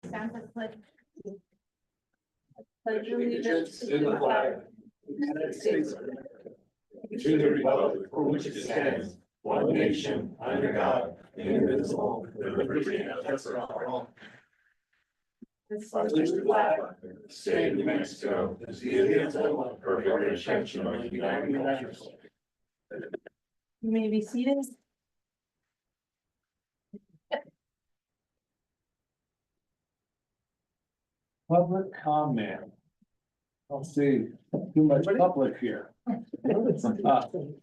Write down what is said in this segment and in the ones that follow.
Stand for pledge. Pledge allegiance to the flag of the United States of America, to the republic for which it stands, one nation, under God, indivisible, with liberty and justice for all. I wish the flag of the state of New Mexico is the immutable, perfect extension of the United States. You may be seated. Public comment. I'll see too much public here. So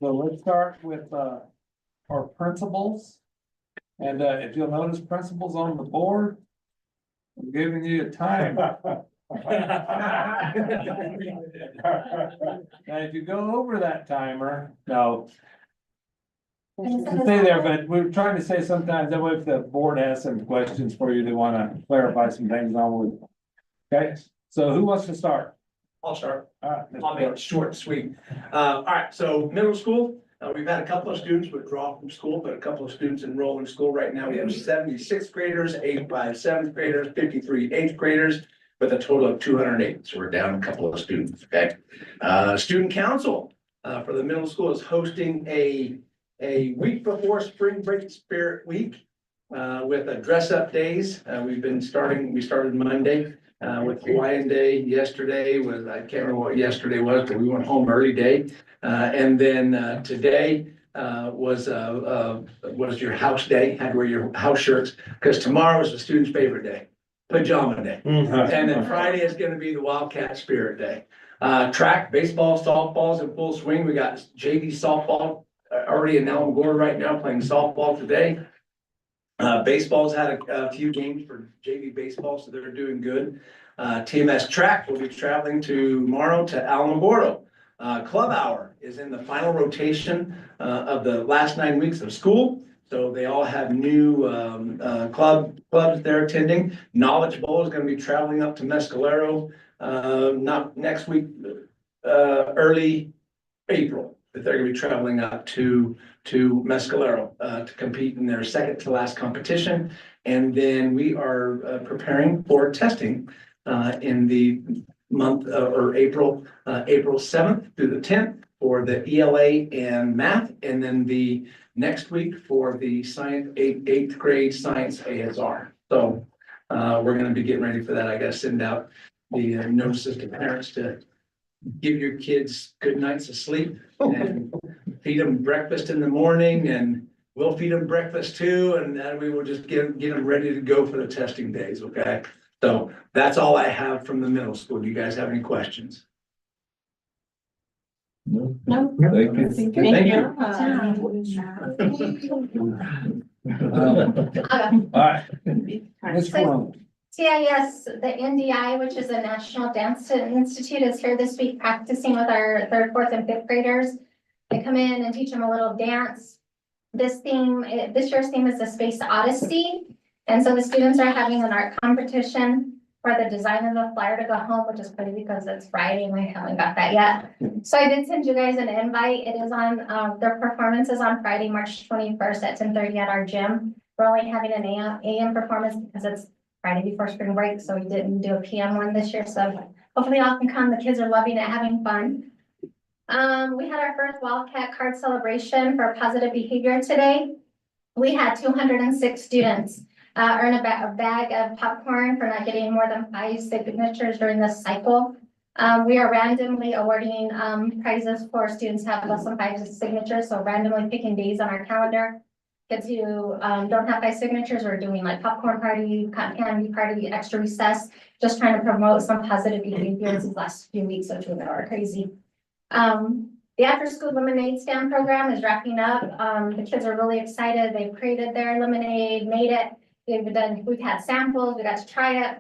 let's start with our principals. And if you'll notice principals on the board, I'm giving you a time. Now, if you go over that timer, no. Stay there, but we're trying to say sometimes that way if the board has some questions for you, they want to clarify some things on with. Okay, so who wants to start? I'll start. All right, I'll make it short and sweet. All right, so middle school, we've had a couple of students withdraw from school, but a couple of students enroll in school right now. We have 76 graders, 85 7th graders, 53 8th graders, with a total of 208. So we're down a couple of students, okay? Student council for the middle school is hosting a week before spring break spirit week with a dress up days. We started Monday. With Hawaiian Day yesterday was, I can't remember what yesterday was, but we went home early day. And then today was your house day, had to wear your house shirts, because tomorrow is the student's favorite day, pajama day. And then Friday is gonna be the Wildcat Spirit Day. Track, baseball, softball's in full swing. We got JV softball already in Alamogordo right now playing softball today. Baseball's had a few games for JV baseball, so they're doing good. TMS track will be traveling tomorrow to Alamogordo. Club hour is in the final rotation of the last 9 weeks of school. So they all have new clubs they're attending. Knowledge Bowl is going to be traveling up to Mescalero, not next week, early April. That they're gonna be traveling up to Mescalero to compete in their second to last competition. And then we are preparing for testing in the month or April 7th through the 10th for the ELA and math, and then the next week for the science 8th grade science ASR. So we're gonna be getting ready for that. I gotta send out the notices to parents to give your kids good nights of sleep and feed them breakfast in the morning, and we'll feed them breakfast too. And then we will just get them ready to go for the testing days. Okay. So that's all I have from the middle school. Do you guys have any questions? No. Thank you. Thank Thank All right, Ms. Cologne. CIS, the NDI, which is the National Dance Institute, is here this week practicing with our 3rd, 4th, and 5th graders. They come in and teach them a little dance. This year's theme is the Space Odyssey. And so the students are having an art competition for the design of the flyer to go home, which is pretty because it's Friday and I haven't got that yet. So I did send you guys an invite. It is on, their performance is on Friday, March 21st at 10:30 at our gym. We're only having an AM performance because it's Friday before spring break, so we didn't do a PM one this year, so hopefully y'all can come. The kids are loving it, having fun. We had our first Wildcat card celebration for positive behavior today. We had 206 students earn a bag of popcorn for not getting more than 5 signatures during this cycle. We are randomly awarding prizes for students who have less than 5 signatures, so randomly picking days on our calendar. Kids who don't have 5 signatures, we're doing like popcorn party, cotton candy party, extra recess, just trying to promote some positive behaviors these last few weeks, which we know are crazy. The after school lemonade stand program is wrapping up. The kids are really excited. They've created their lemonade, made it. We've had samples, we got to try it.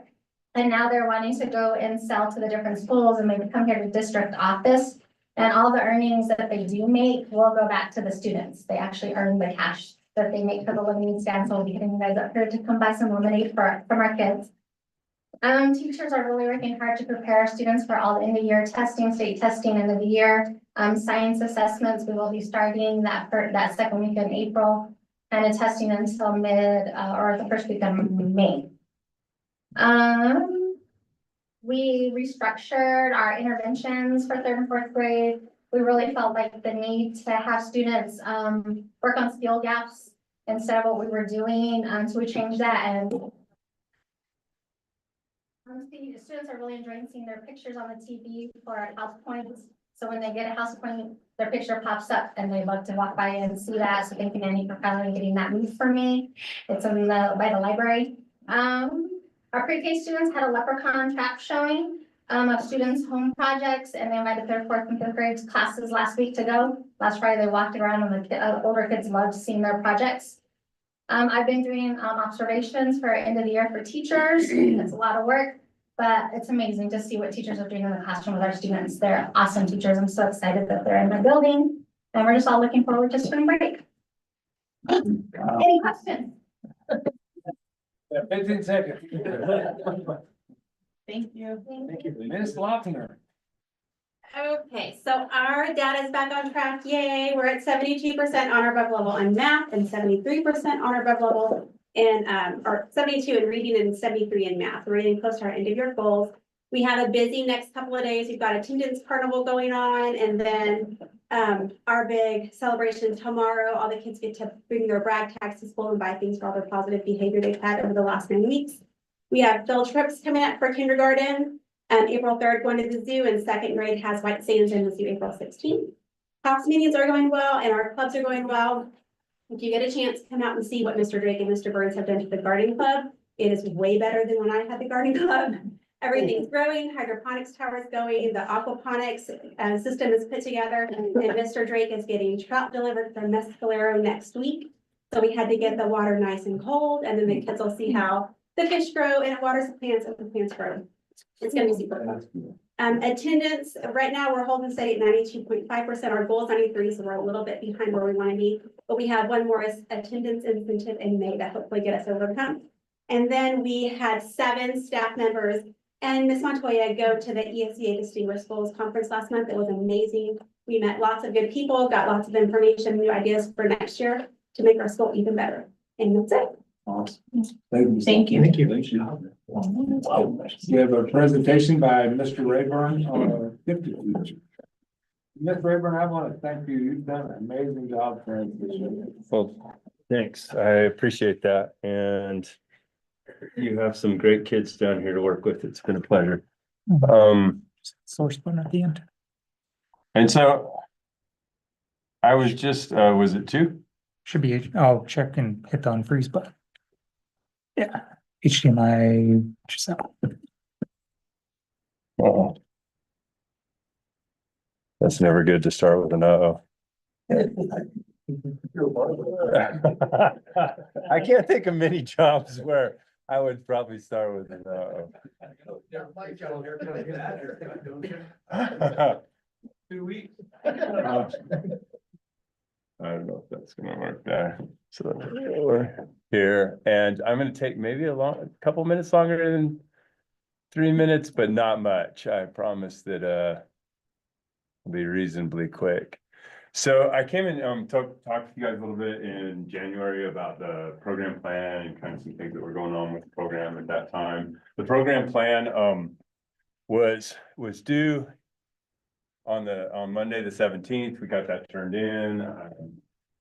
And now they're wanting to go and sell to the different schools, and maybe come here to district office. And all the earnings that they do make will go back to the students. They actually earn the cash that they make for the lemonade stand. So we'll be getting you guys up here to come buy some lemonade from our kids. Teachers are really working hard to prepare our students for all the end of year testing, state testing, end of the year. Science assessments, we will be starting that second week in April, and testing until mid or the first week of May. We restructured our interventions for third and fourth grade. We really felt like the need to have students, work on skill gaps instead of what we were doing, so we changed that and the students are really enjoying seeing their pictures on the TV for our house points. So when they get a house point, their picture pops up and they love to walk by and see that. So thank you, Nanny, for finally getting that moved for me. It's in by the library. Our pre-K students had a leprechaun trap showing of students' home projects, and they invited third, fourth, and fifth grade classes last week to go. Last Friday, they walked around and the older kids loved seeing their projects. I've been doing observations for end of the year for teachers. It's a lot of work, but it's amazing to see what teachers are doing in the classroom with our students. They're awesome teachers. I'm so excited that they're in the building, and we're just all looking forward to spring break. Any questions? 15 seconds. Thank you. Thank you. Ms. Lochner. Okay, so our data is back on track. Yay, we're at 72% on our BEV level in math and 73% on our BEV level in, or 72 in reading and 73 in math. We're getting close to our end of year goals. We have a busy next couple of days. We've got attendance carnival going on, and then our big celebration tomorrow. All the kids get to bring their brag tags to school and buy things for all their positive behavior they've had over the last 9 weeks. We have field trips coming up for kindergarten. April 3rd, going to the zoo, and second grade has White Sands in the zoo April 16th. House meetings are going well, and our clubs are going well. If you get a chance, come out and see what Mr. Drake and Mr. Burns have done to the garden club. It is way better than when I had the garden club. Everything's growing, hydroponics tower is going, the aquaponics system is put together, and Mr. Drake is getting trout delivered from Mescalero next week. So we had to get the water nice and cold, and then the kids will see how the fish grow and it waters the plants and the plants grow. It's gonna be super fun. Attendance, right now, we're holding steady at 92.5%. Our goal is 93, so we're a little bit behind where we want to be. But we have one more attendance incentive in May that hopefully get us over the hump. And then we had 7 staff members and Ms. Montoya go to the ESCA Distinguished Schools Conference last month. It was amazing. We met lots of good people, got lots of information, new ideas for next year to make our school even better. And that's it. Awesome. Thank you. Thank you. We have a presentation by Mr. Rayburn on our 50 future. Mr. Rayburn, I want to thank you. You've done an amazing job for us this year. Well, thanks. I appreciate that. And you have some great kids down here to work with. It's been a pleasure. Source button at the end. And so I was just, was it 2? Should be, oh, check and hit the unfreeze button. Yeah, HDMI, just that. Oh. That's never good to start with an uh-oh. I can't think of many jobs where I would probably start with an uh-oh. 2 weeks. I don't know if that's gonna work there. So we're here, and I'm gonna take maybe a couple minutes longer than 3 minutes, but not much. I promise that it'll be reasonably quick. So I came and talked to you guys a little bit in January about the program plan and kind of some things that were going on with the program at that time. The program plan was due on Monday, the 17th. We got that turned in.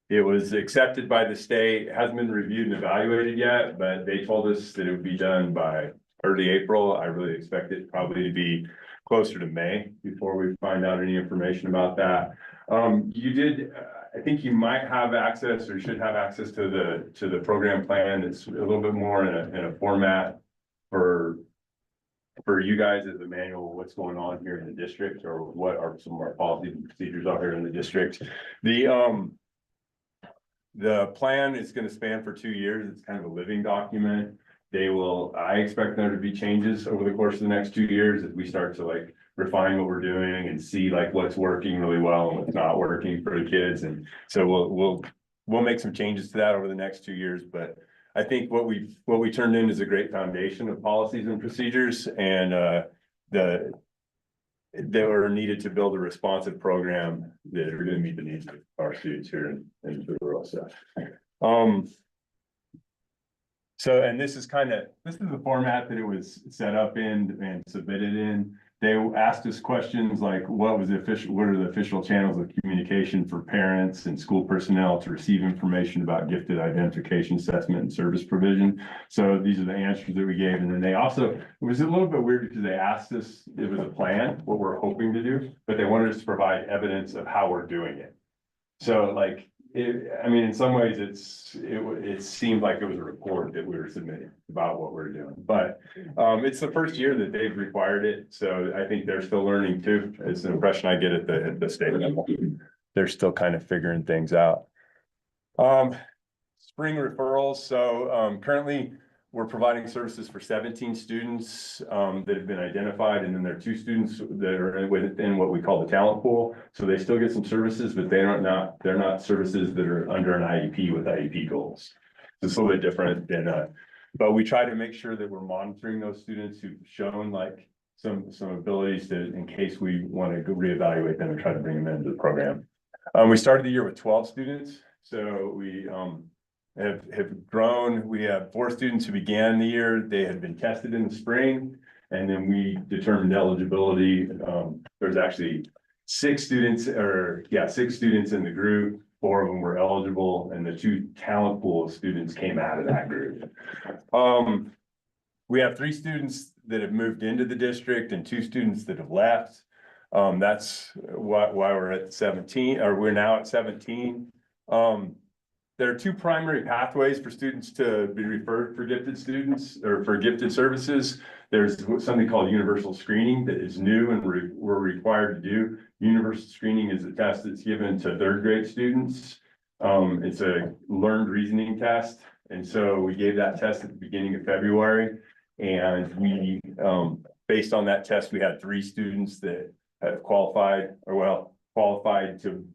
It was accepted by the state. It hasn't been reviewed and evaluated yet, but they told us that it would be done by early April. I really expect it probably to be closer to May before we find out any information about that. You did, I think you might have access or should have access to the program plan. It's a little bit more in a format for you guys as a manual, what's going on here in the district, or what are some of our policies and procedures out here in the district. The plan is going to span for 2 years. It's kind of a living document. I expect there to be changes over the course of the next 2 years as we start to like refine what we're doing and see like what's working really well and what's not working for the kids. And so we'll make some changes to that over the next 2 years, but I think what we turned in is a great foundation of policies and procedures, and that are needed to build a responsive program that are going to meet the needs of our students here in Tooele. So, and this is the format that it was set up in and submitted in. They asked us questions like, what are the official channels of communication for parents and school personnel to receive information about gifted identification, assessment, and service provision? So these are the answers that we gave. And then they also, it was a little bit weird because they asked us, it was a plan, what we're hoping to do, but they wanted us to provide evidence of how we're doing it. So like, in some ways, it seemed like it was a report that we were submitting about what we're doing, but it's the first year that they've required it, so I think they're still learning too. It's the impression I get at the state level. They're still kind of figuring things out. Spring referrals. So currently we're providing services for 17 students that have been identified, and then there are 2 students that are within what we call the talent pool. So they still get some services, but they're not services that are under an IEP with IEP goals. It's a little bit different than but we try to make sure that we're monitoring those students who've shown like some abilities to, in case we want to go reevaluate them and try to bring them into the program. We started the year with 12 students, so we have grown. We have 4 students who began the year. They had been tested in the spring, and then we determined eligibility. There's actually 6 students in the group. 4 of them were eligible, and the 2 talent pool students came out of that group. We have 3 students that have moved into the district and 2 students that have left. That's why we're at 17, or we're now at 17. There are 2 primary pathways for students to be referred for gifted students or for gifted services. There's something called universal screening that is new and we're required to do. Universal screening is a test that's given to 3rd grade students. It's a learned reasoning test. And so we gave that test at the beginning of February. And we, based on that test, we had 3 students that have qualified to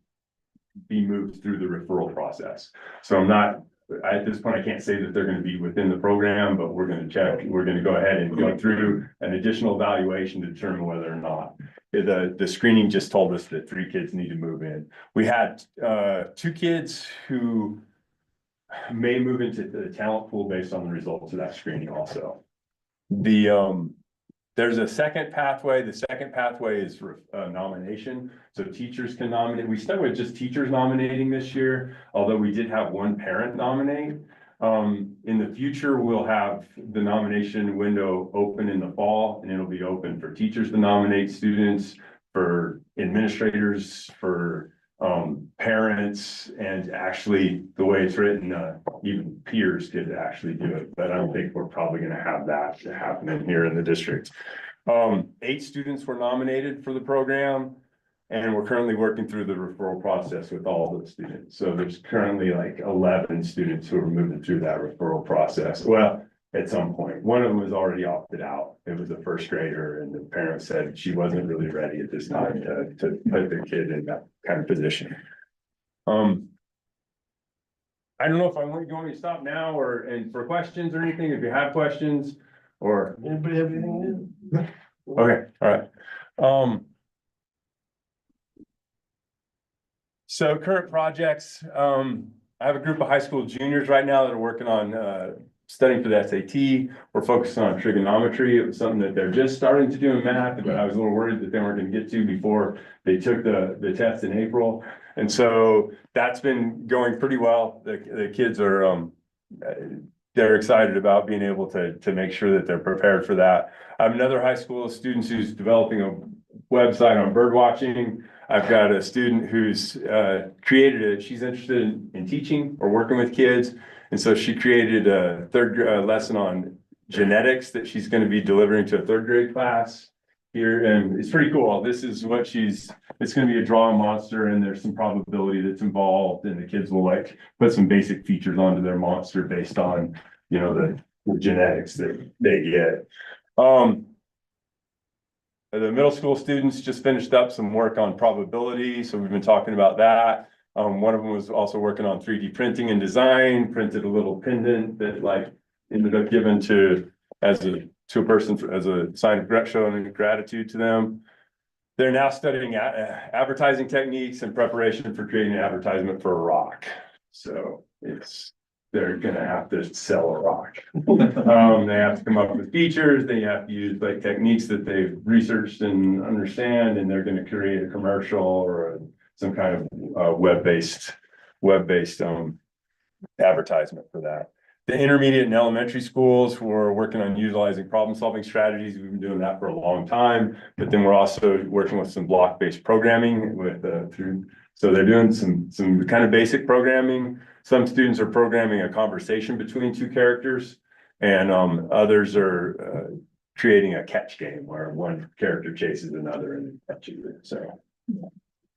be moved through the referral process. So at this point, I can't say that they're going to be within the program, but we're going to check. We're going to go ahead and go through an additional evaluation to determine whether or not. The screening just told us that 3 kids need to move in. We had 2 kids who may move into the talent pool based on the results of that screening also. There's a second pathway. The second pathway is nomination. So teachers can nominate. We started with just teachers nominating this year, although we did have 1 parent nominate. In the future, we'll have the nomination window open in the fall, and it'll be open for teachers to nominate students, for administrators, for parents, and actually the way it's written, even peers could actually do it, but I don't think we're probably going to have that happening here in the district. 8 students were nominated for the program, and we're currently working through the referral process with all of the students. So there's currently like 11 students who are moving through that referral process. Well, at some point, one of them was already opted out. It was a 1st grader, and the parent said she wasn't really ready at this time to put the kid in that kind of position. I don't know if you want me to stop now and for questions or anything, if you have questions, or Anybody have anything new? okay, all right. So current projects, I have a group of high school juniors right now that are working on studying for the SAT. We're focusing on trigonometry. It was something that they're just starting to do in math, but I was a little worried that they weren't going to get to before they took the test in April. And so that's been going pretty well. The kids are, they're excited about being able to make sure that they're prepared for that. I have another high school of students who's developing a website on bird watching. I've got a student who's she's interested in teaching or working with kids. And so she created a 3rd lesson on genetics that she's going to be delivering to a 3rd grade class here. And it's pretty cool. This is what it's going to be a drawing monster, and there's some probability that's involved, and the kids will like put some basic features onto their monster based on, the genetics that they get. The middle school students just finished up some work on probability. So we've been talking about that. One of them was also working on 3D printing and design, printed a little pendant that like ended up given to a person as a sign of showing gratitude to them. They're now studying advertising techniques in preparation for creating an advertisement for a rock. So it's they're gonna have to sell a rock. They have to come up with features, they have to use like techniques that they've researched and understand, and they're gonna create a commercial or some kind of web-based advertisement for that. The intermediate and elementary schools, we're working on utilizing problem-solving strategies. We've been doing that for a long time, but then we're also working with some block-based programming so they're doing some kind of basic programming. Some students are programming a conversation between two characters, and others are creating a catch game where one character chases another and catches it. So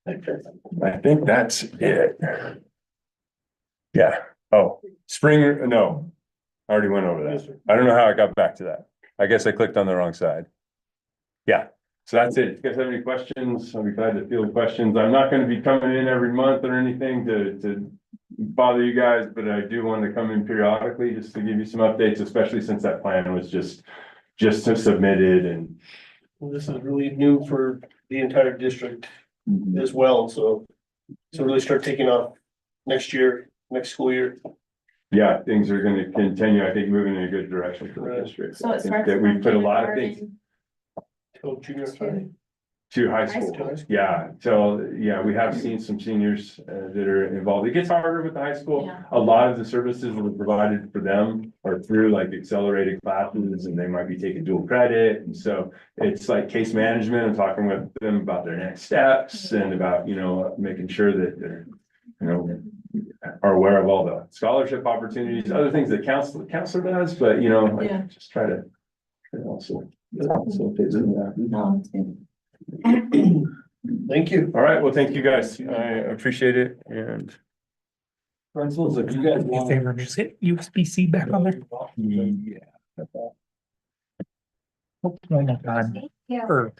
I think that's it. Yeah. Oh, spring, no, I already went over that. I don't know how I got back to that. I guess I clicked on the wrong side. Yeah, so that's it. If you guys have any questions, I'll be glad to field questions. I'm not gonna be coming in every month or anything to bother you guys, but I do want to come in periodically just to give you some updates, especially since that plan was just submitted and. Well, this is really new for the entire district as well, so really start taking off next school year. Yeah, things are gonna continue, I think, moving in a good direction for the Right. district. So I it think starts. that we from put a lot of things kindergarten Till junior to- high. to high High school. school. Yeah, so, yeah, we have seen some seniors that are involved. It gets harder with the high school. Yeah. A lot of the services that are provided for them are through like accelerated classes, and they might be taking dual credit. And so it's like case management. I'm talking with them about their next steps and about, making sure that they're, are aware of all the scholarship opportunities, other things that counselor does, but Yeah. just try to also fits in that. No, it's good. Thank you. All right, well, thank you guys. I appreciate it and. Principals, if you guys Do me a want. favor, just hit USB-C back on there. Yeah. Oh my God, Yeah. or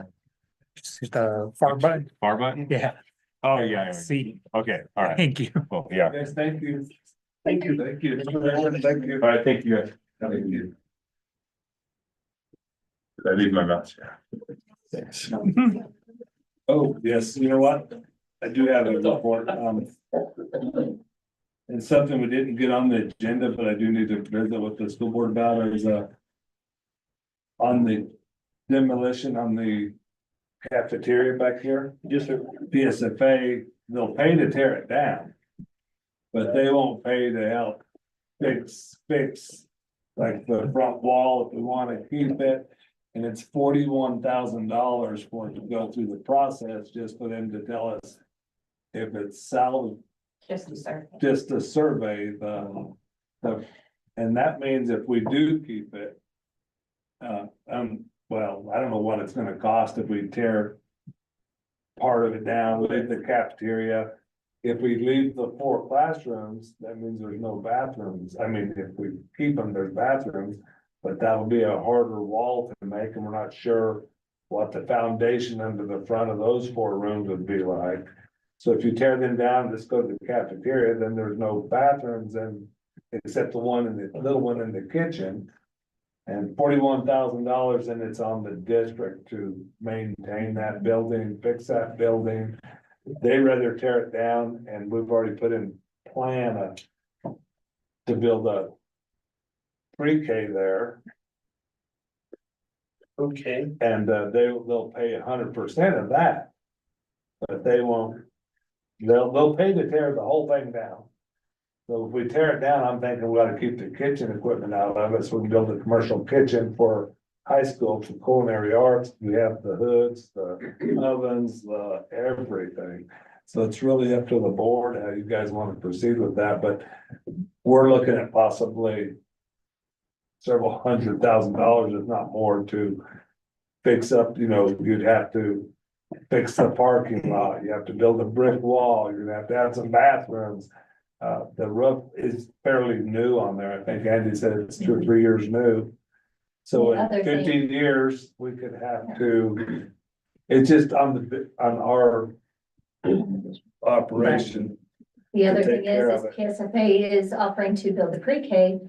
just hit the far button. Bar button? Yeah, Oh, yeah. see, Okay, all right. thank you. Well, yeah. Guys, thank you. Thank you. Thank you. Thank you. All right, thank you guys. Thank you. Did I leave my mouse? Yeah. Thanks. Oh, yes, you know what? I do have a report, it's something we didn't get on the agenda, but I do need to visit with the school board about is, on the demolition on the cafeteria back here. Yes, sir. PSFA, they'll pay to tear it down. But they won't pay to help fix like the front wall if we wanna keep it. And it's $41,000 for it to go through the process, just for them to tell us if it's salvage, Just to start. just to survey and that means if we do keep it. Well, I don't know what it's gonna cost if we tear. Part of it down, leave the cafeteria. If we leave the 4 classrooms, that means there's no bathrooms. I mean, if we keep them, there's bathrooms. But that'll be a harder wall to make, and we're not sure what the foundation under the front of those 4 rooms would be like. So if you tear them down, just go to the cafeteria, then there's no bathrooms and except the little one in the kitchen. And $41,000, and it's on the district to maintain that building, fix that building. They rather tear it down, and we've already put in plan to build a pre-K there. Okay. And they'll pay 100% of that. But they won't, they'll pay to tear the whole thing down. So if we tear it down, I'm thinking we ought to keep the kitchen equipment out of it, so we can build a commercial kitchen for high school for culinary arts. We have the hoods, the ovens, the everything. So it's really up to the board how you guys want to proceed with that, but we're looking at possibly several $100,000, if not more, to fix up, you'd have to fix the parking lot, you have to build a brick wall, you're gonna have to add some bathrooms. The roof is fairly new on there. I think Andy said it's 2 or 3 years new. So The in other thing- 15 years, we could have to, it's just on our operation. The other to take thing care is of it. PSFA is offering to build a pre-K.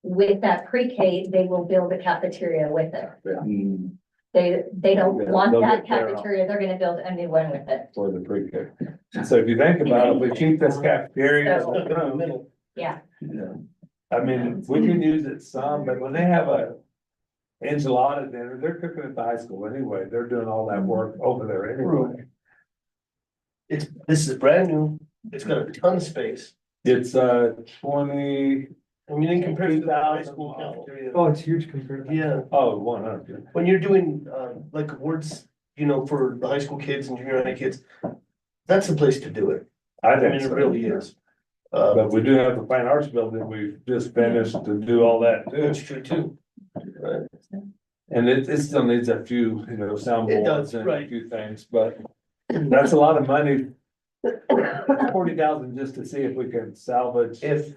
With that pre-K, they will build a cafeteria with it. They don't Yeah, want they'll that get their own. cafeteria, they're gonna build a new one with it. For the pre-K. So if you think about it, if we keep this cafeteria. Yeah. Yeah. I mean, we can use it some, but when they have a enchilada dinner, they're cooking at the high school anyway. They're doing all that work over there anyway. This is brand new, it's got a ton of space. It's 20, I mean, in comparison to the high school 2,000 cafeteria. Oh, it's huge compared to. Yeah, oh, 100. when you're doing, like awards, you know, for the high school kids and junior high kids, that's the place to do it. I I mean, think it so. really is. But we do have the fine arts building. We've just finished to do all that too. That's true too. Right. And it still needs a few, It does, soundboards and a right. few things, but that's a lot of money. 40,000 just to see if we can salvage If,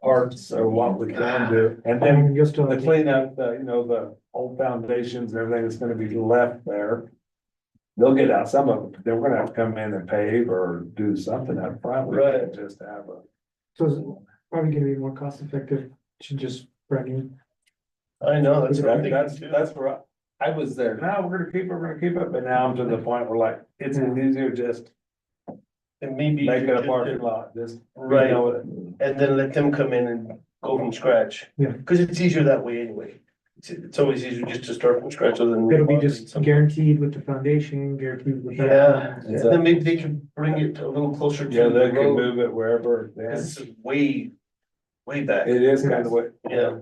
parts or what we can do. And I then mean, you'll still. the cleanup, the old foundations, and everything that's gonna be left there. They'll get out some of it, then we're gonna have to come in and pave or do something up front. We can't Right. just have a. So it's probably gonna be more cost effective to just brand new. I know, that's what I'm thinking That's, too. that's where I was there. No, we're gonna keep it, but now I'm to the point where like, it's easier just And maybe. make it a just- parking lot, just. Right. You know, And then let them come in and go from scratch. Yeah. Cause it's easier that way anyway. It's always easier just to start from scratch other than. It'll be just Something. guaranteed with the foundation, guaranteed with. Yeah, that. and then maybe they can bring it a little closer to Yeah, the they can road. move it wherever. they Cause this is way, way back. It is kind of what. Yeah.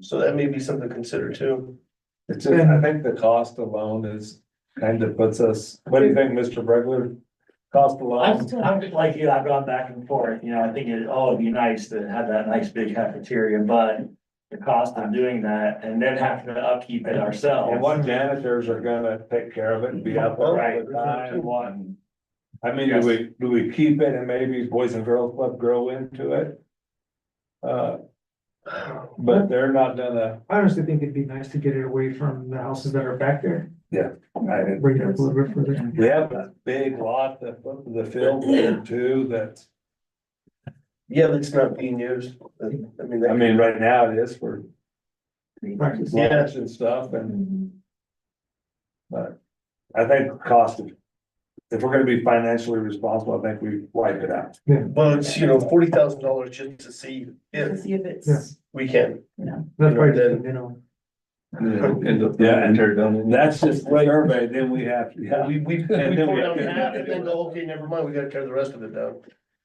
So that may be something to consider too. It's just, I think the cost alone is kind of puts us, what do you think, Mr. Bregler? Cost alone? I'm like you, I've gone back and forth, I think it'd be nice to have that nice big cafeteria, but the cost of doing that and then having to upkeep it ourselves. And what janitors are gonna take care of it and be out there all Right. the time, and what? I mean, do we keep it and maybe Boys and Girls Club grow into it? But they're not gonna, I honestly think it'd be nice to get it away from the houses that are back there, I, bring it up a little bit further. we have that big lot, the field there too, that's, Yeah, that's not being used. I mean. I mean, right now it is for Practice. lunch and stuff and. But I think cost of, if we're gonna be financially responsible, I think we wipe it out. Well, it's, $40,000 just to see To if see if it's. Yeah. we can. That's right, Then- Yeah, and that's just the survey, then we have, yeah. We And then pour we down have to- half and then go, okay, never mind, we gotta tear the rest of it down.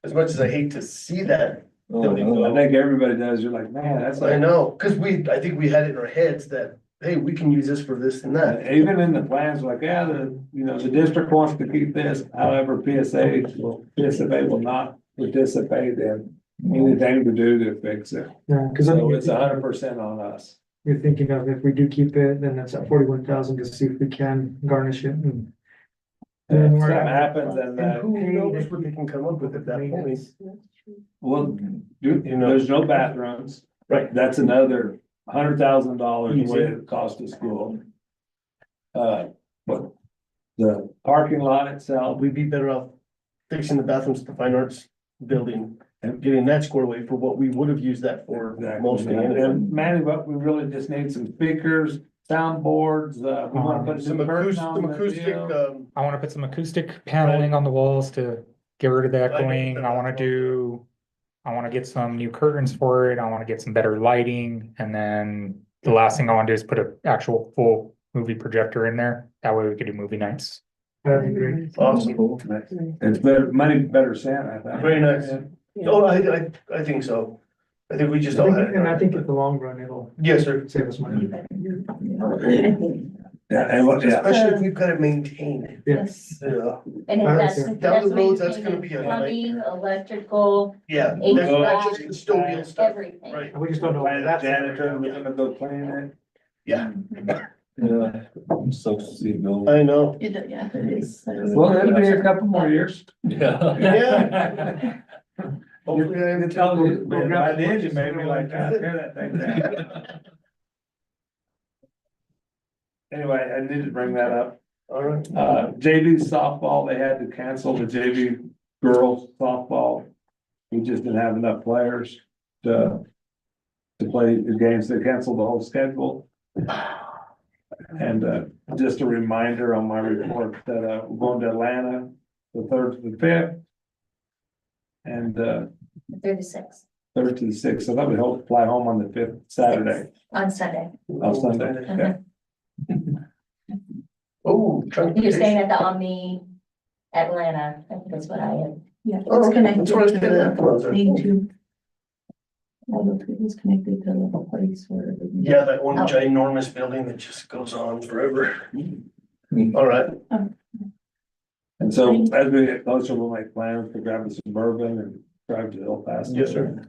As much as I hate to see that. I think everybody does, you're like, man, that's I like, know, cause I think we had it in our heads that, hey, we can use this for this and that. even in the plans, like, yeah, the district wants to keep this, however, PSFA will not participate in anything to do to fix it. Yeah, cause I So mean, it's 100% on us. you're thinking of if we do keep it, then that's at 41,000 to see if we can garnish it and. And if we're something at- happens and, And who knows what they can come up with at that point. well, there's no bathrooms. Right. That's another $100,000 Easy. way it cost the school. But the parking lot itself, We'd be better off fixing the bathrooms at the fine arts building and getting that squared away for what we would have used that for mostly. and Manny, but we really just need some speakers, soundboards, we wanna put Some some curtains on the acoustic, deal. I wanna put some acoustic paneling on the walls to get rid of the like echoing. that. I wanna get some new curtains for it. I wanna get some better lighting. And then the last thing I wanna do is put an actual full movie projector in there. That way we could do movie nights. That'd be great. Awesome. It's better, money better spent, I think. Very nice. Oh, I think so. I think we just all had. And I think in the long run, it'll Yes, sir. save us money. Yeah, and what, yeah, Especially if we've got to maintain it. Yes. Yeah, And if that's. Down the road, that's maintaining gonna be a Plumbing, electrical, yeah. HVAC, That's just custodial stuff, everything. right? We just don't know. find where a that's at. janitor, we're gonna go clean it. Yeah, Yeah. So, see, no. I know. Yeah, it is. Well, it'll be a couple more years. Yeah. Hopefully I It's all good, man. By the end, you may be like, "Ah, tear that thing down." Anyway, I need to bring that up. All right. JV softball, they had to cancel the JV girls softball. We just didn't have enough players to play the games. They canceled the whole schedule. And, just a reminder on my report that, we're going to Atlanta, the 3rd to the 5th. And, Through the sixth, third to the sixth, so that would help fly home on the fifth Saturday, on Sunday. on Sunday, okay. Oh. You're staying at the Omni Atlanta, I think that's what I am. Yeah, Oh, it's okay. connected That's what I was to thinking. the thing too. It's connected to the place where. Yeah, that one Oh. ginormous building that just goes on forever. All right. And so as we get closer, we'll make plans to grab a Suburban and drive to El Paso. Yes, sir.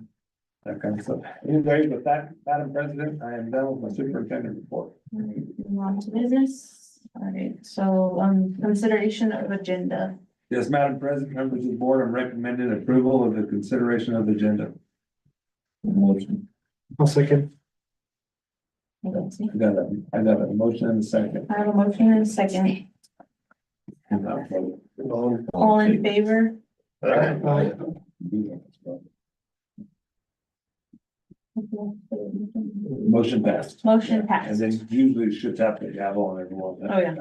That kind of stuff. Anyway, with that, Madam President, I am done with my superintendent report. Move on to business. All right, so, consideration of agenda. Yes, Madam President, members of the board, I'm recommending approval of the consideration of the agenda. Motion. I'll second. I got a motion and a second. I have a motion and a second. All in favor? Motion passed. Motion And passed. then usually you should tap the gavel on everyone. Oh, yeah.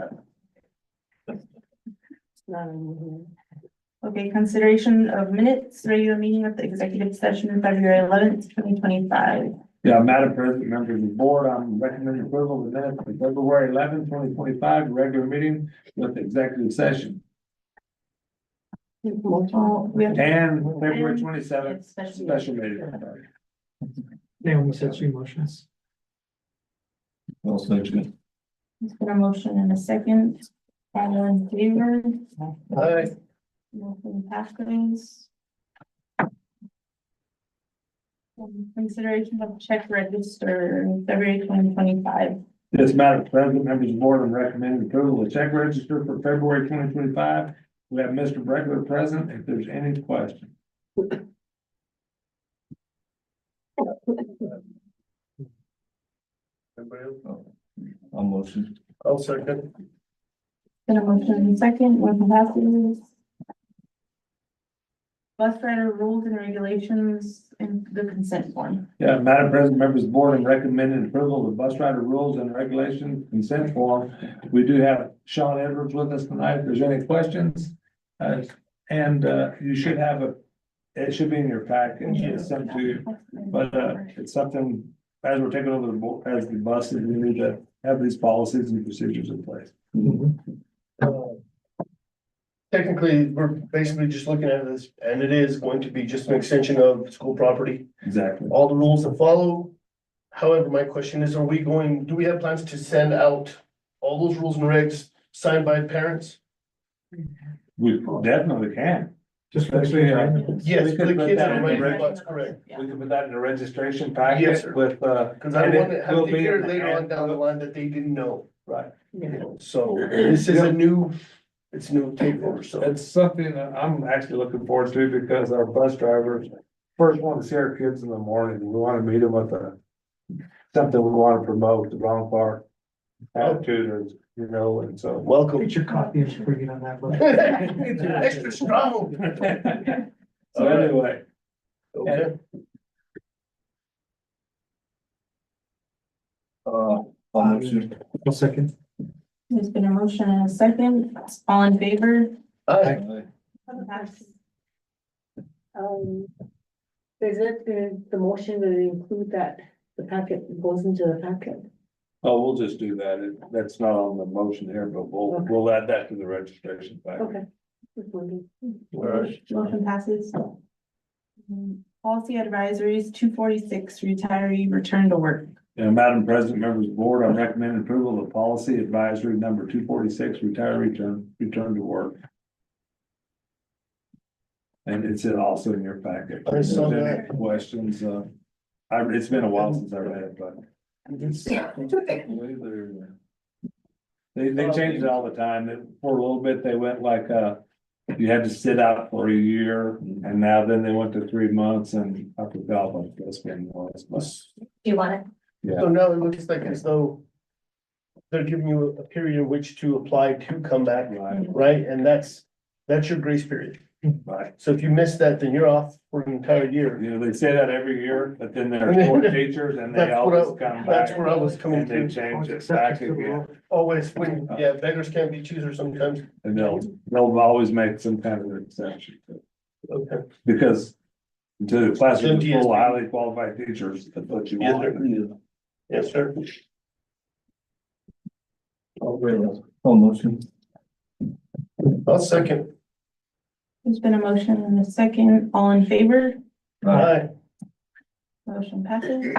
Okay, consideration of minutes, regular meeting of the executive session, February 11th, 2025. Yeah, Madam President, members of the board, I'm recommending approval of the minutes for February 11th, 2025, regular meeting with executive session. Oh, we have to- And February 27th, Special. special meeting. Naomi said three motions. Well, so good. It's been a motion and a second. All in favor? Aye. Motion passes. Consideration of check register in February 2025. Yes, Madam President, members of the board, I'm recommending approval of check register for February 2025. We have Mr. Bregler present if there's any question. Everybody else? I'll motion. I'll second. Been a motion and a second, motion passes. Bus rider rules and regulations in the consent form. Yeah, Madam President, members of the board, I'm recommending approval of the bus rider rules and regulations consent form. We do have Sean Edwards with us tonight. If there's any questions. You should have it should be in your package, it's sent to you, but, it's something, as we're taking over the board, as the buses, we need to have these policies and procedures in place. Technically, we're basically just looking at this, and it is going to be just an extension of school property, Exactly. all the rules that follow. However, my question is, do we have plans to send out all those rules and regs signed by parents? We definitely can. Just Especially, Yes, we for could the put kids that that in are the right, reg- that's correct. We can put that in the registration Yes, packet sir. with, Cause I and don't want it to have will to be hear in the later on hand- down the line that they didn't know. right. So this is a new, it's new takeover, so. It's something that I'm actually looking forward to because our bus drivers first want to see our kids in the morning. We want to meet them with something we want to promote, the wrong part attitude, and so. Welcome. Get your coffee and bring it on that one. Extra strong. So anyway, Okay. I'll second. There's been a motion and a second, all in favor? Aye. Is it the motion to include that the packet goes into the packet? oh, we'll just do that. That's not on the motion here, but we'll add that to the registration packet. Okay. Just wondering. Motion passes. Policy advisories, 246, retiree return to work. And Madam President, members of the board, I recommend approval of policy advisory number 246, return to work. And it's also in your packet. I saw If there's any that. questions, it's been a while since I read it, but. They changed it all the time. For a little bit, they went like, you had to sit out for a year, and now then they went to 3 months, and I forgot what this one was, but. Do you want it? Yeah. So now it looks like as though they're giving you a period in which to apply to come back, Right, right? And that's your grace period. right. So if you miss that, then you're off for an entire year. You know, they say that every year, but then there are short teachers and they That's what always come That's back where I was coming and they to. change it back again. Always when, yeah, beggars can't be choosers sometimes. And they'll always make some kind of an exception. Okay. Because To the classroom MTSB. full of highly qualified teachers, that's what you Yes, want. sir. Yes, sir. motion. I'll second. There's been a motion and a second. All in favor? Aye. Motion passes.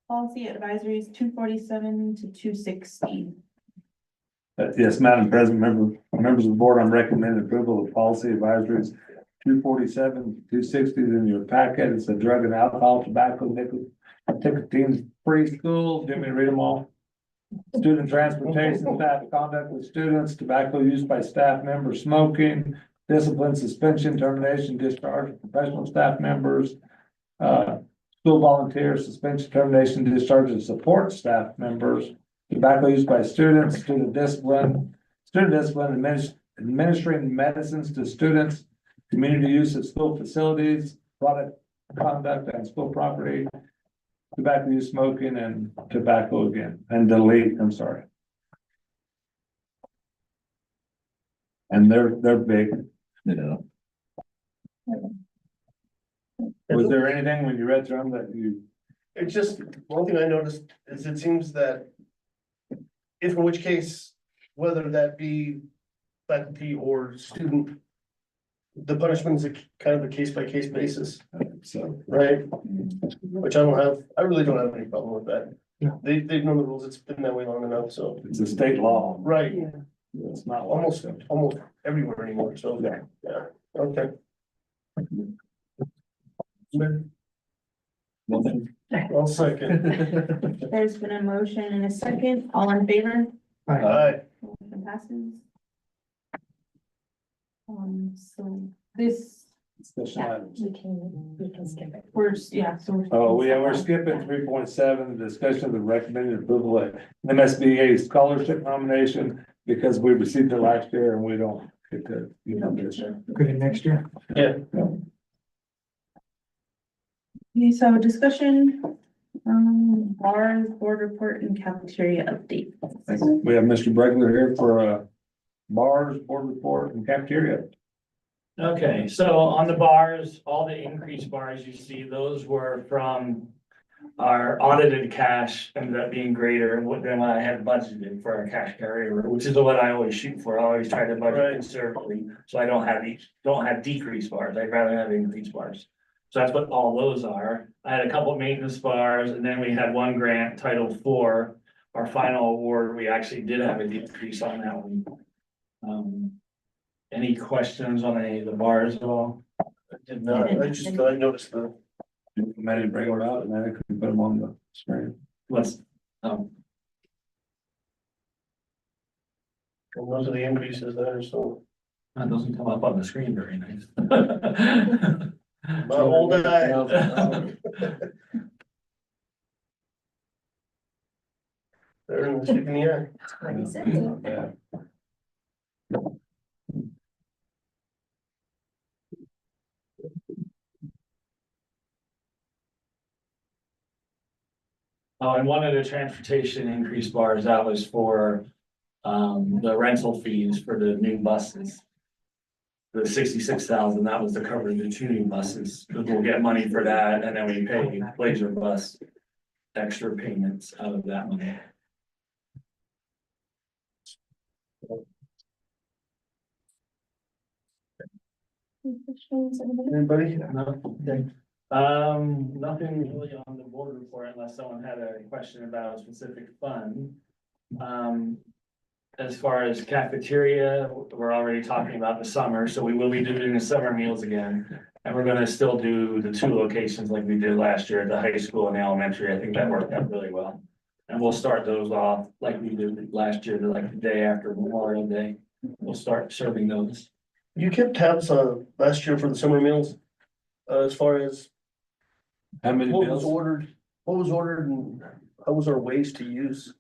Policy advisories 247 to 260. Yes, Madam President, members of the board, I'm recommending approval of policy advisories 247, 260 in your packet. It's a drug and alcohol, tobacco, nicotine free school. Do you want me to read them all? Student transportation, staff conduct with students, tobacco use by staff members, smoking, discipline, suspension, termination, discharge of professional staff members, school volunteers, suspension, termination, discharge of support staff members, tobacco use by students, student discipline, administering medicines to students, community use of school facilities, product conduct and school property, tobacco use, smoking, and tobacco again, and delete, I'm sorry. And they're big. Yeah. Was there anything when you read through them that you? It's just, one thing I noticed is it seems that if in which case, whether that be faculty or student, the punishment is a kind of a case by case basis, So, right? Which I really don't have any problem with that. They've known the rules, it's been that way long enough, so. it's a state law. Right, It's not almost everywhere anymore, so, Yeah. yeah, okay. I'll second. There's been a motion and a second. All in favor? Aye. Motion passes. So this, Special items. We can skip it. so. We're skipping 3.7, discussion of the recommended approval of MSBA scholarship nomination because we received it last year and we don't get to, this year. Good next year. Yeah. Okay, so discussion, bars, board report and cafeteria update. We have Mr. Bregler here for bars, board report and cafeteria. Okay, so on the bars, all the increased bars you see, those were from our audited cash ended up being greater than what I had budgeted for our cash carryover, which is what I always shoot for. I always try to budget Right. conservatively, so I don't have decreased bars. I'd rather have increased bars. So that's what all those are. I had a couple of maintenance bars and then we had one grant, Title IV, our final award. We actually did have a decrease on that one. Any questions on any of the bars at all? I did not, I noticed the. Manny Bregler out and then I could put them on the screen. What's, And those are the increases there, so. that doesn't come up on the screen very nice. My old eye. They're in the chicken the air. Yeah. Oh, and one of the transportation increase bars, that was for the rental fees for the new buses. The 66,000, that was to cover the 2 new buses, because we'll get money for that, and then we pay Blazer Bus extra payments out of that money. Anybody? Nothing really on the board report unless someone had a question about a specific fund. As far as cafeteria, we're already talking about the summer, so we will be doing the summer meals again. And we're gonna still do the 2 locations like we did last year at the high school and the elementary. I think that worked out really well. And we'll start those off like we did last year, like the day after Memorial Day. We'll start serving those. You kept tabs on last year for the summer meals, as far as How many what was bills? ordered and how was our ways to use?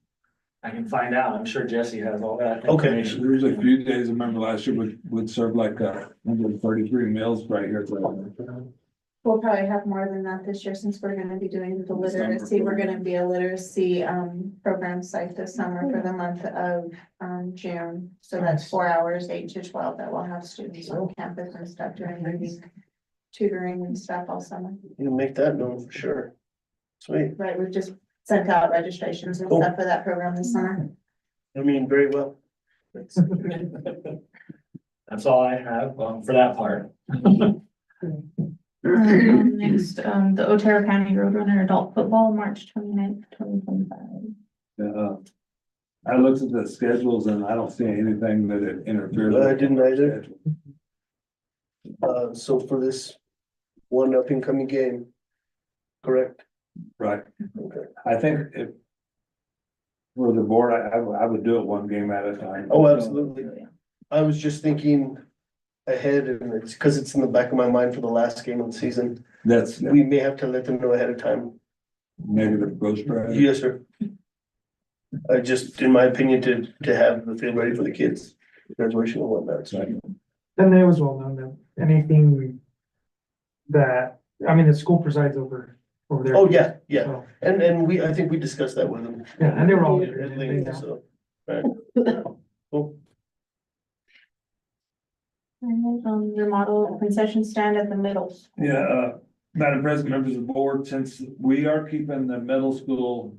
I can find out. I'm sure Jesse has all that Okay. information. There's a few days, I remember last year would serve like 133 meals right here. We'll probably have more than that this year since we're gonna be doing the literacy. We're gonna be a literacy program site this summer for the month of June. So that's 4 hours, 8 to 12, that we'll have students on campus and stuff during the week tutoring and stuff all summer. You make that known for sure. Sweet, Right, we've just sent out registrations and Cool. stuff for that program this summer. I mean, very well. That's all I have, for that part. Next, the Otero County Roadrunner Adult Football, March 29th, 2025. I looked at the schedules and I don't see anything that it interferes. I with didn't our either. schedule. So for this one up and coming game, correct? Right, Okay. I think if. For the board, I would do it one game at a time. Oh, absolutely. I was just thinking ahead and it's because it's in the back of my mind for the last game of the season. That's We may have to let them know ahead of time. negative ghost drive. Yes, sir. I just, in my opinion, to have the field ready for the kids, graduation and whatnot, so. And it was well known that anything that, I mean, the school presides over there. Oh, yeah, yeah. So, And we, I think we discussed that with them. yeah, and they were all. Everything, so, right. Cool. Remodel concession stand at the middle school. Yeah, Madam President, members of the board, since we are keeping the middle school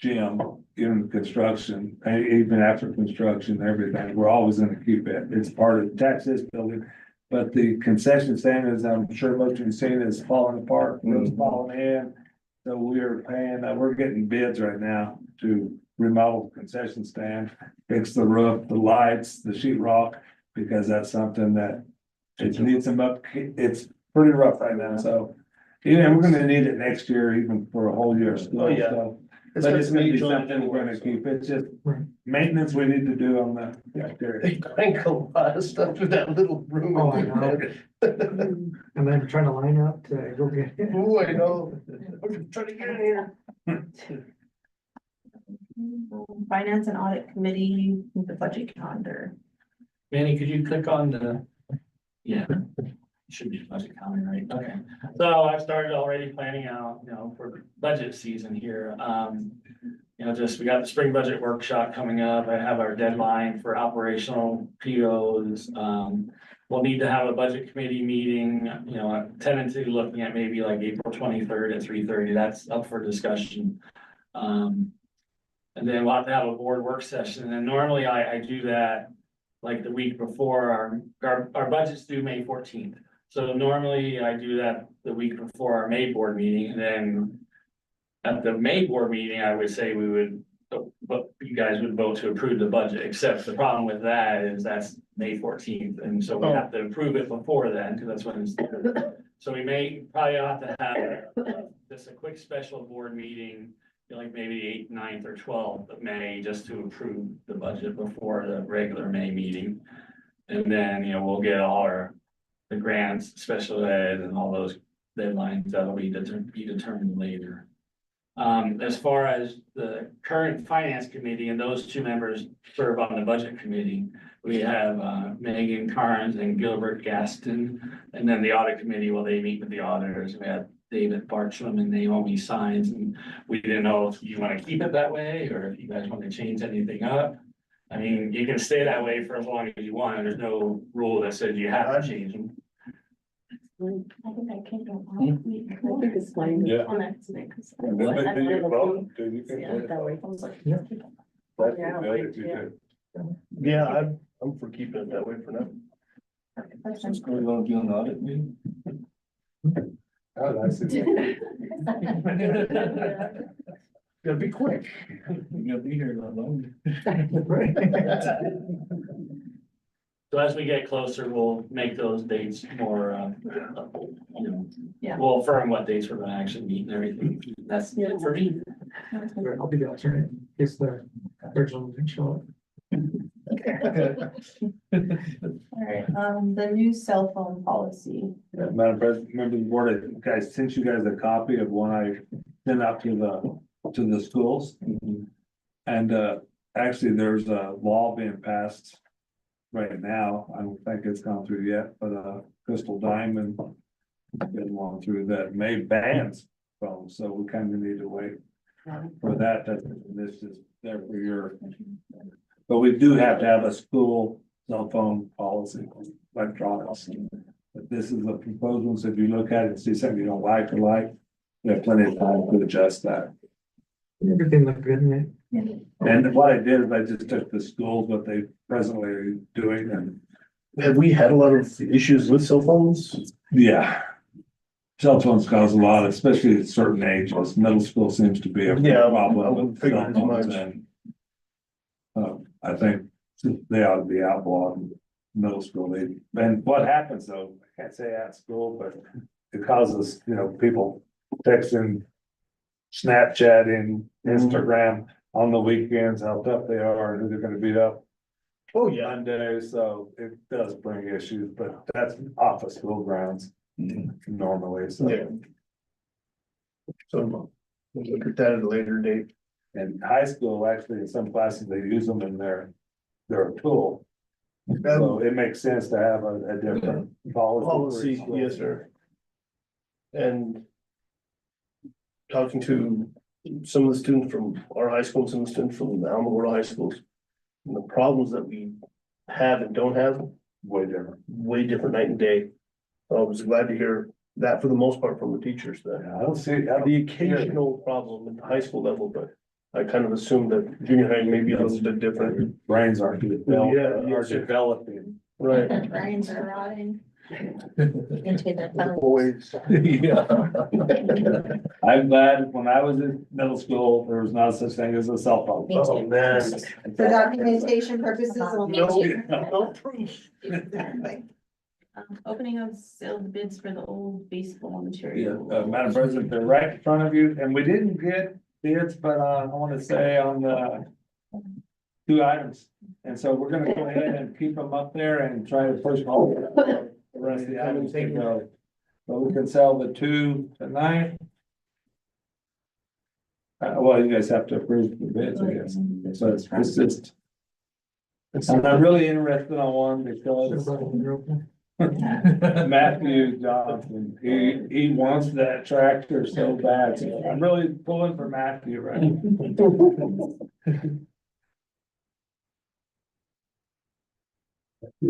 gym in construction, even after construction, everything, we're always gonna keep it. It's part of the Texas building. But the concession stand, as I'm sure most of you have seen, is falling apart, roof's falling in. So we're paying, we're getting bids right now to remodel the concession stand, fix the roof, the lights, the sheetrock, because that's something that it needs some up, it's pretty rough right now, so. Yeah, we're gonna need it next year, even for a whole year of school, Oh, yeah. so. It's But got it's some gonna be age on it something we're anyway, gonna so. keep, it's just Right. maintenance we need to do on the exterior. They crank a lot of stuff through that little room. Oh, I know. And then trying to line up to go get. Oh, I know. I'm just trying to get in here. Finance and Audit Committee, the budget calendar. Manny, could you click on the, yeah, should be budget calendar, right? Okay. So I've started already planning out, for budget season here. Just, we got the spring budget workshop coming up. I have our deadline for operational POs. We'll need to have a budget committee meeting, I'm tentatively looking at maybe like April 23rd at 3:30. That's up for discussion. And then we'll have to have a board work session. And normally I do that like the week before our budget's due May 14th. So normally I do that the week before our May board meeting, and then at the May board meeting, I would say we would, but you guys would vote to approve the budget, except the problem with that is that's May 14th, and so we have to approve it before then, because that's when it's. So we may probably have to have just a quick special board meeting, like maybe the 8th, 9th, or 12th of May, just to approve the budget before the regular May meeting. And then, we'll get all the grants, special ed, and all those deadlines that'll be determined later. As far as the current finance committee, and those two members serve on the budget committee, we have Megan Carnes and Gilbert Gaston. And then the audit committee, they meet with the auditors. We have David Bartram and Naomi Signs, and we didn't know if you want to keep it that way, or if you guys want to change anything up. I mean, you can stay that way for as long as you want, and there's no rule that says you have to change them. I think I can go out. I think it's fine. Yeah. On accident, 'cause I- And then I do your don't vote, know. then you can Yeah, vote. that way. I was like, Yeah. That'd be Yeah, good if you yeah. could. Yeah, I'm for keeping it that way for now. We're gonna do an audit meeting. Oh, I see. Gotta be quick. You'll be here that long. Right. So as we get closer, we'll make those dates more, Yeah. we'll affirm what dates we're gonna actually meet and everything. That's it for me. I'll be the alternate, in case the original didn't show up. All right, the new cell phone policy. Yeah, Madam President, members of the board, I sent you guys a copy of one I sent out to the schools. And actually, there's a law being passed right now. I don't think it's gone through yet, but Crystal Diamond been going through that may bans phones, so we kind of need to wait for that. This is there for your. But we do have to have a school cell phone policy, electronics. But this is a proposal, so if you look at it, see something you don't like or like, you have plenty of time to adjust that. Everything looked good, right? And what I did is I just took the schools, what they presently are doing, and Have we had a lot of issues with cell phones? yeah. Cell phones cause a lot, especially at certain ages. Middle school seems to be a Yeah, I problem would with figure cell as phones, much. and I think they ought to be outlawed in middle school. And what happens though, I can't say at school, but it causes, people texting, Snapchatting, Instagram on the weekends, how tough they are and who they're gonna beat up Oh, yeah. Monday, so it does bring issues, but that's off of school grounds normally, so. Yeah. So we'll look at that at a later date. In high school, actually, in some classes, they use them in their tool. So it makes sense to have a different policy. Policy, yes, sir. And talking to some of the students from our high school, some of the students from the Alamogordo High Schools, and the problems that we have and don't have, Way different. way different night and day. I was glad to hear that for the most part from the teachers, that Yeah, I don't see, the occasional problem at the high school level, but I kind of assumed that junior high may be a little bit different. brains aren't Yeah, are yes, sir. developing. Right. Their brains are rotting. Into the tunnel. Boys. Yeah. I'm glad when I was in middle school, there was not such thing as a cell phone. Me too. Oh, man. For documentation purposes only. No, no proof. Exactly. Opening of sealed bids for the old baseball Yeah, material. Madam President, they're right in front of you, and we didn't get bids, but I want to say on the two items. And so we're gonna go ahead and keep them up there and try to push all the rest of the items to go. But we can sell the two tonight. Well, you guys have to approve the bids, I guess. So it's just. And I'm really interested on one because Matthew Johnson, he wants that tractor so bad. So I'm really pulling for Matthew, right?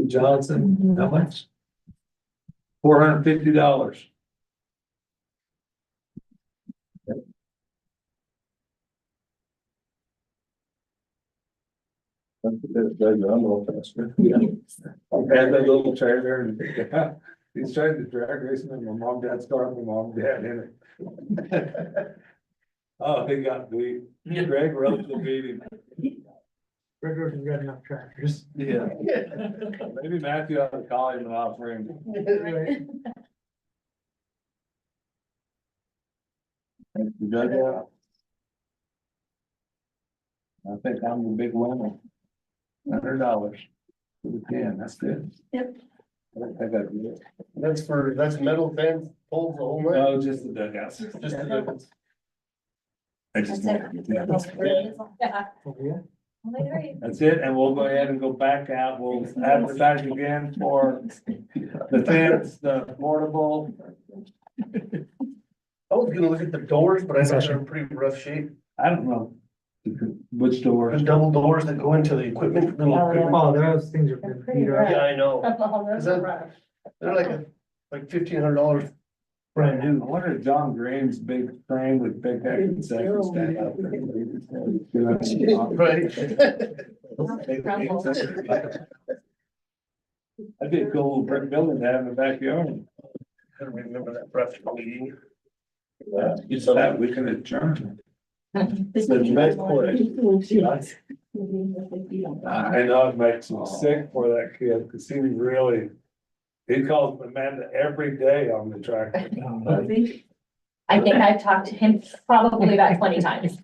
Johnson, how much? $450. I'm a little faster. Yeah. I had that little trailer and he's trying to drag racing and my mom, dad's car, my mom, dad in it. Oh, he got beat. Greg wrote the beating. Red Rover's got enough tractors. Yeah. Maybe Matthew ought to call him and offer him. Thank you, Judge. I think I'm the big winner. $100 for the 10, that's good. Yep. I got it. That's metal fence, poles, the whole night. No, just the dugouts. Just the difference. I just want- yeah. Oh, yeah. That's it, and we'll go ahead and go back out, we'll advertise again for the fence, the portable. I was gonna look at the doors, but I know they're in pretty rough shape. I don't know. Which door? There's double doors that go into the equipment. Oh, those things are pretty beat up. Yeah, I know. They're like $1,500 brand I new. wonder if John Graham's big frame with big head and second stand up. Right. That'd be a cool little brick building to have in the backyard. I don't remember that rough meeting. So that we can adjourn. This The is- next I know it makes me sick for that kid, because he really, he calls Amanda every day on the tractor. I think I've talked to him probably about 20 times.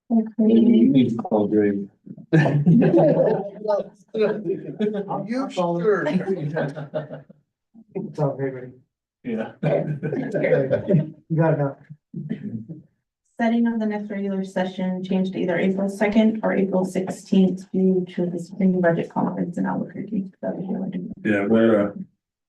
You need to call Greg. You sure? It's all great, buddy. Yeah. You got enough. Setting of the next regular session changed to either April 2nd or April 16th due to the spring budget conference in Albuquerque. That was really good. Yeah, we're,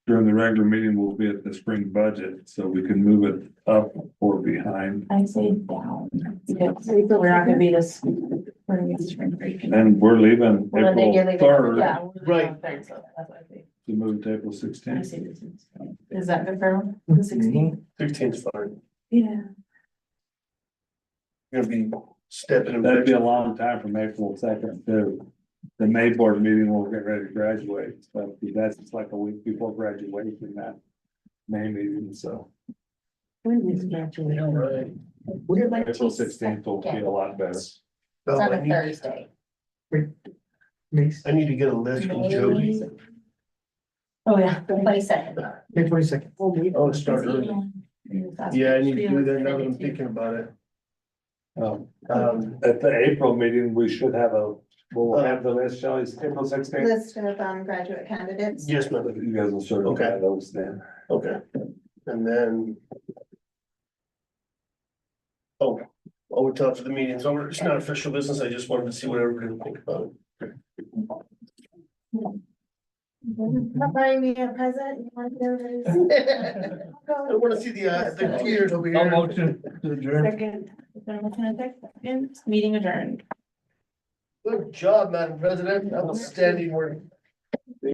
during the regular meeting, we'll be at the spring budget, so we can move it up or behind. I'd say down, because we're not gonna be this, we're gonna be spring break. And we're leaving Well, then you're April leaving, 3rd. yeah. Right. So that's what I think. to move to April I 16th. see this. Is that good for everyone? The 16th? 16's fine. Yeah. Gonna be stepping. That'd be a long time from April 2nd to the May board meeting, we'll get ready to graduate, but that's just like a week before graduation, that May meeting, so. When is graduation? Right. We're like April 16th will be a lot better. It's on a Thursday. Mace, I need to get a list from Jody. Oh, yeah. 22nd. May 22nd. Oh, start early. Yeah, I need to do that now that I'm thinking about it. At the April meeting, we should have we'll have the list, Shelley, April 16th. List of graduate candidates. Yes, ma'am. You guys will certify those then. Okay, and then. Oh, we talked for the meeting, so it's not official business, I just wanted to see what everybody would think about it. Not buying me a present. You want to I wanna see the tears over here. motion to adjourn. Second. Is there a motion and a second? Meeting adjourned. Good job, Madam President, outstanding work.